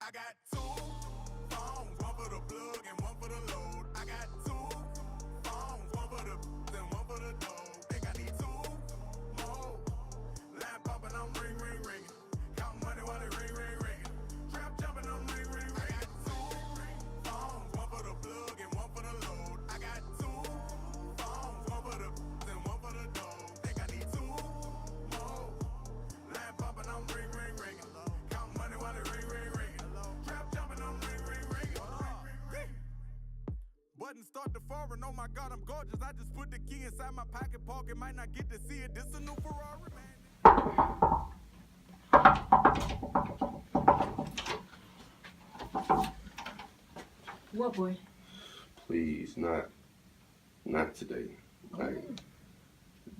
I got two phones, one for the plug and one for the load. I got two phones, one for the and one for the dough. Think I need two more. Line popping, I'm ring, ring, ringing. Count money while it ring, ring, ringing. Trap jumping, I'm ring, ring, ringing. I got two phones, one for the plug and one for the load. I got two phones, one for the and one for the dough. Think I need two more. Line popping, I'm ring, ring, ringing. Count money while it ring, ring, ringing. Trap jumping, I'm ring, ring, ringing. Button start to foreign, oh my God, I'm gorgeous. I just put the key inside my pocket, pocket. Might not get to see it. This a new Ferrari, man. What, boy? Please, not today. Like,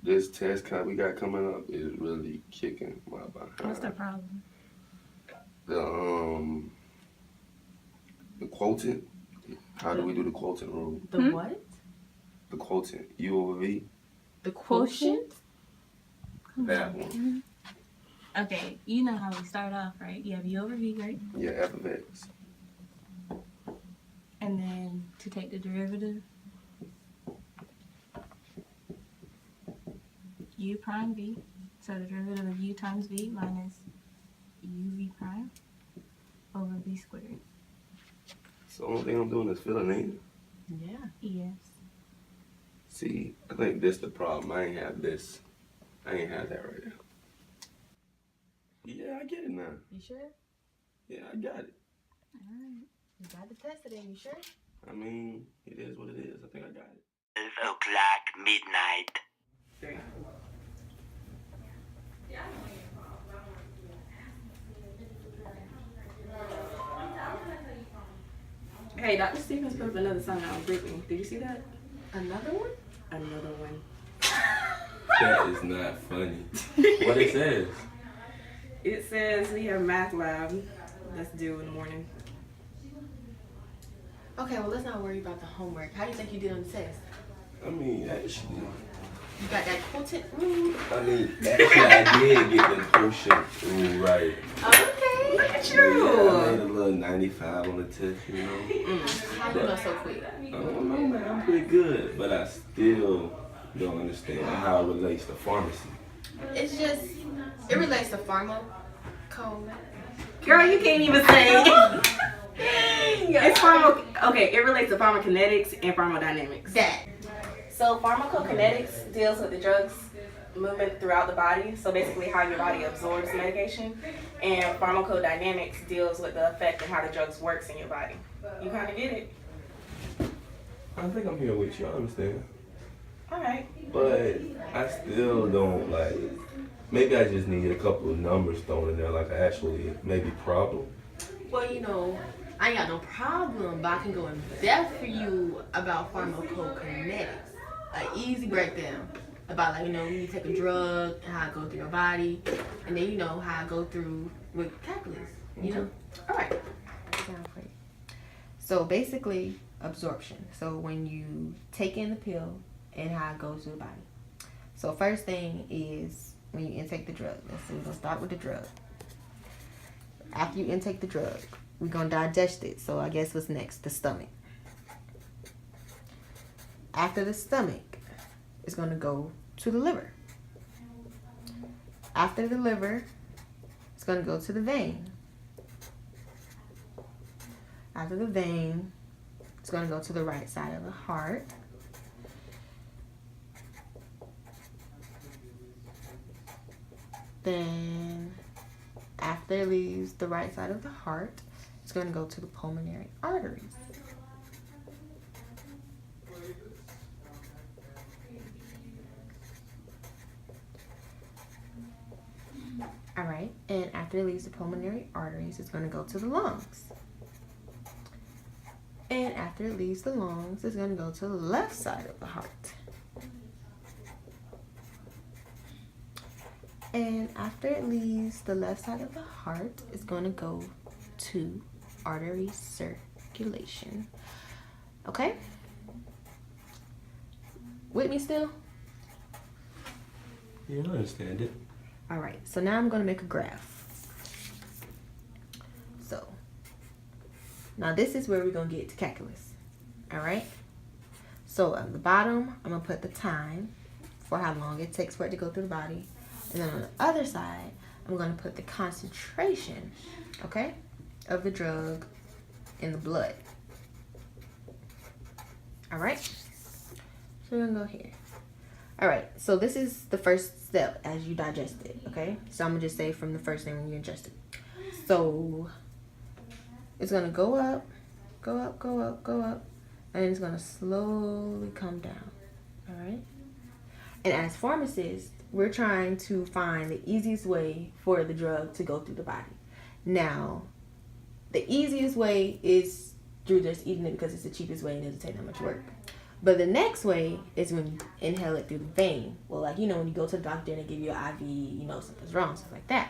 this test cut we got coming up is really kicking my behind. What's the problem? The quotient. How do we do the quotient rule? The what? The quotient. U over V. The quotient? That one. Okay, you know how we start off, right? You have U over V, right? Yeah, F of X. And then to take the derivative, U prime V. So the derivative of U times V minus UV prime over V squared. So the only thing I'm doing is filling in. Yeah. Yes. See, I think this the problem. I ain't have this. I ain't have that right now. Yeah, I get it now. You sure? Yeah, I got it. Alright. You got the test today, you sure? I mean, it is what it is. I think I got it. 12 o'clock midnight. Hey, Dr. Stevens put up another song out on Britney. Did you see that? Another one? Another one. That is not funny. What it says? It says we have math lab. Let's do in the morning. Okay, well, let's not worry about the homework. How do you think you did on the test? I mean, actually, You got that quotient? I did get the quotient rule right. Okay. Look at Yeah, I you. made a little 95 on the test, you know. How do you know so quick? I don't know, man. I'm pretty good, but I still don't understand how it relates to pharmacy. It's just, it relates to pharma code. Girl, you can't even say it. It's okay, it relates to pharmacokinetics and pharmacodynamics. That. So pharmacokinetics deals with the drug's movement throughout the body. So basically how your body absorbs medication. And pharmacodynamics deals with the effect and how the drugs works in your body. You kind of get it? I think I'm here with you. I understand. All right. But I still don't like. Maybe I just need a couple of numbers thrown in there, like actually maybe problem. Well, you know, I ain't got no problem, but I can go in depth for you about pharmacokinetics. An easy breakdown about, like, you know, when you take a drug and how it goes through your body, and then, you know, how it goes through with calculus, you know? All right. Sounds great. So basically, absorption. So when you take in the pill and how it goes through the body. So first thing is when you intake the drug. Let's see, we're going to start with the drug. After you intake the drug, we're going to digest it. So I guess what's next? The stomach. After the stomach, it's going to go to the liver. After the liver, it's going to go to the vein. After the vein, it's going to go to the right side of the heart. Then, after it leaves the right side of the heart, it's going to go to the pulmonary arteries. All right, and after it leaves the pulmonary arteries, it's going to go to the lungs. And after it leaves the lungs, it's going to go to the left side of the heart. And after it leaves the left side of the heart, it's going to go to artery circulation. Okay? With me still? Yeah, I understand it. All right, so now I'm going to make a graph. So Now this is where we're going to get to calculus. All right. So on the bottom, I'm going to put the time for how long it takes for it to go through the body. And then on the other side, I'm going to put the concentration, okay, of the drug in the blood. All right. So we're going to go here. All right. So this is the first step as you digest it, okay? So I'm going to just say from the first thing when you ingest it. So it's going to go up, go up, go up, go up, and it's going to slowly come down, all right? And as pharmacists, we're trying to find the easiest way for the drug to go through the body. Now, the easiest way is through just eating it because it's the cheapest way and it doesn't take that much work. But the next way is when you inhale it through the vein. Well, like, you know, when you go to the doctor and they give you an IV, you know something's wrong, stuff like that.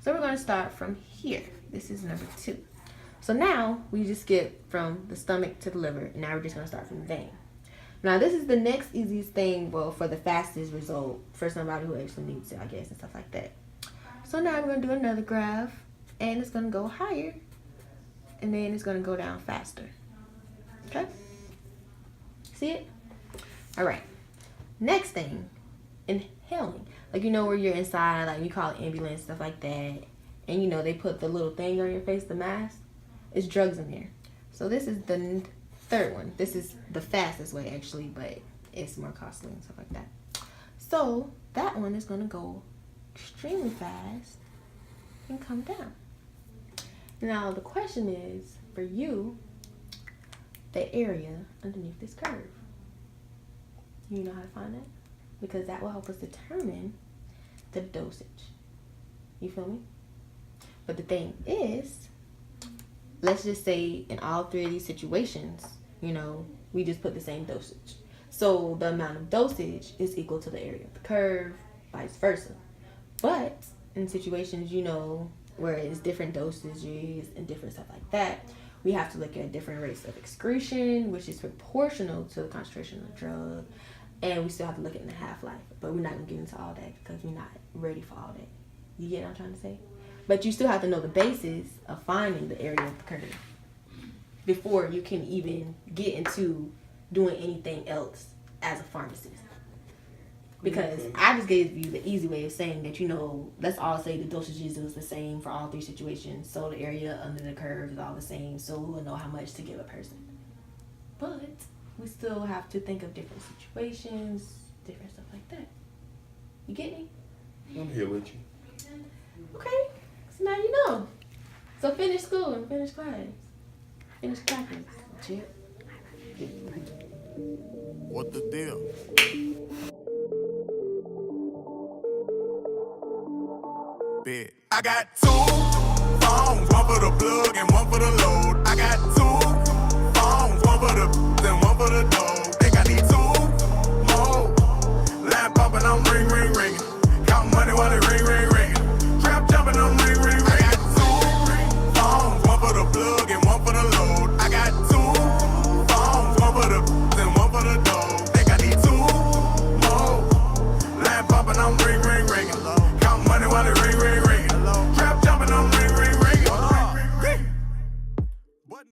So we're going to start from here. This is number 2. So now we just skip from the stomach to the liver. And now we're just going to start from the vein. Now this is the next easiest thing, well, for the fastest result for somebody who actually needs it, I guess, and stuff like that. So now we're going to do another graph. And it's going to go higher. And then it's going to go down faster. Okay? See it? All right. Next thing, inhaling. Like, you know, where you're inside, like you call it ambulance, stuff like that. And, you know, they put the little thing on your face, the mask. It's drugs in there. So this is the third one. This is the fastest way, actually, but it's more costly and stuff like that. So that one is going to go extremely fast and come down. Now, the question is, for you, the area underneath this curve. You know how to find that? Because that will help us determine the dosage. You feel me? But the thing is, let's just say in all 3 of these situations, you know, we just put the same dosage. So the amount of dosage is equal to the area of the curve, vice versa. But in situations, you know, where it's different dosages and different stuff like that, we have to look at different rates of excretion, which is proportional to the concentration of the drug. And we still have to look at the half-life. But we're not going to get into all that because we're not ready for all that. You get what I'm trying to say? But you still have to know the basis of finding the area of the curve before you can even get into doing anything else as a pharmacist. Because I just gave you the easy way of saying that, you know, let's all say the dosages is the same for all 3 situations. So the area under the curve is all the same. So we'll know how much to give a person. But we still have to think of different situations, different stuff like that. You get me? I'm here with you. Okay. So now you know. So finish school and finish class. Finish practice. Chip. What the deal? Bet. I got 2 phones, one for the plug and one for the load.